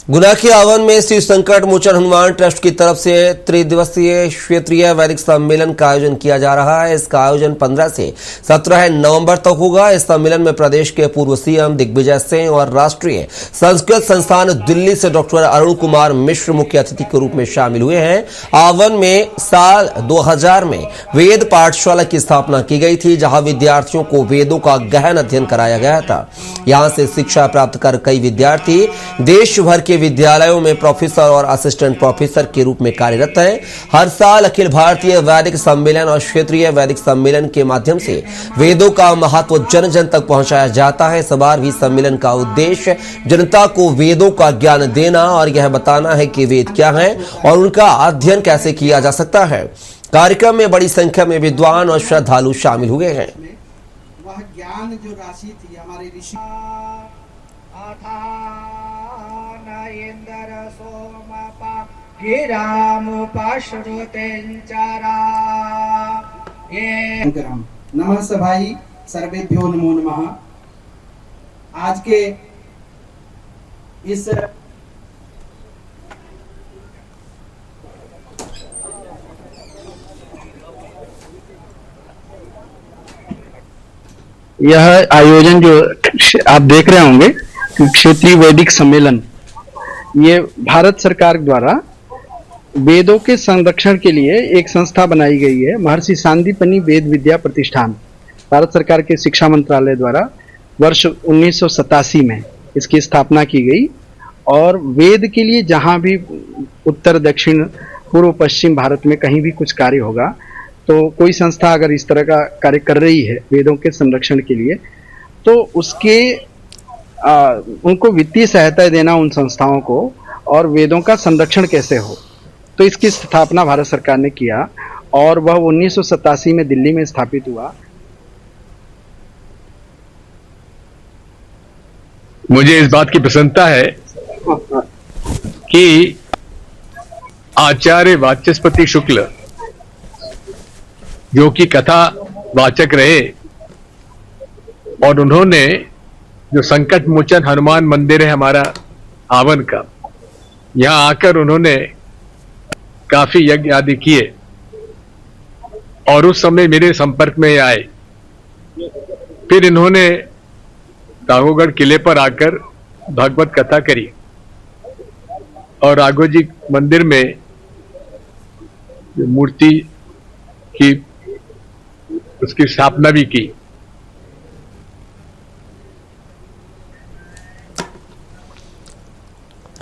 गुना के आवन में श्री संकट मोचन हनुमान ट्रस्ट की तरफ से त्रिदिवसीय क्षेत्रीय वैदिक सम्मेलन का आयोजन किया जा रहा है। इसका आयोजन 15 से 17 नवंबर तक होगा। इस सम्मेलन में प्रदेश के पूर्व सीएम दिग्विजय सिंह और राष्ट्रीय संस्कृत संस्थान दिल्ली से डॉक्टर अरुण कुमार मिश्र मुख्य अतिथि के रूप में शामिल हुए हैं। आवन में साल 2000 में वेद पाठशाला की स्थापना की गई थी, जहां विद्यार्थियों को वेदों का गहन अध्ययन कराया गया था। यहां से शिक्षा प्राप्त कर कई विद्यार्थी देश भर के विद्यालयों में प्रोफेसर और असिस्टेंट प्रोफेसर के रूप में कार्यरत हैं। हर साल अखिल भारतीय वैदिक सम्मेलन और क्षेत्रीय वैदिक सम्मेलन के माध्यम से वेदों का महत्व जन जन तक पहुंचाया जाता है। इस बार भी सम्मेलन का उद्देश्य जनता को वेदों का ज्ञान देना और यह बताना है कि वेद क्या है और उनका अध्ययन कैसे किया जा सकता है। कार्यक्रम में बड़ी संख्या में विद्वान और श्रद्धालु शामिल हुए हैं। वह ज्ञान जो राशि थी हमारे ऋषि नमः सभाई सर्वेभ्यो नमो नमः। आज के इस यह आयोजन जो आप देख रहे होंगे क्षेत्रीय वैदिक सम्मेलन, ये भारत सरकार द्वारा वेदों के संरक्षण के लिए एक संस्था बनाई गई है, महर्षि सांदीपनि वेद विद्या प्रतिष्ठान। भारत सरकार के शिक्षा मंत्रालय द्वारा वर्ष 1987 में इसकी स्थापना की गई और वेद के लिए जहां भी उत्तर दक्षिण पूर्व पश्चिम भारत में कहीं भी कुछ कार्य होगा तो कोई संस्था अगर इस तरह का कार्य कर रही है वेदों के संरक्षण के लिए, तो उसके उनको वित्तीय सहायता देना उन संस्थाओं को और वेदों का संरक्षण कैसे हो, तो इसकी स्थापना भारत सरकार ने किया और वह 1987 में दिल्ली में स्थापित हुआ। मुझे इस बात की प्रसन्नता है कि आचार्य वाचस्पति शुक्ल जो कि कथा वाचक रहे और उन्होंने जो संकट मोचन हनुमान मंदिर है हमारा आवन का, यहां आकर उन्होंने काफी यज्ञ आदि किए और उस समय मेरे संपर्क में आए। फिर इन्होंने राघोगढ़ किले पर आकर भागवत कथा करी और राघव जी मंदिर में मूर्ति की उसकी स्थापना भी की।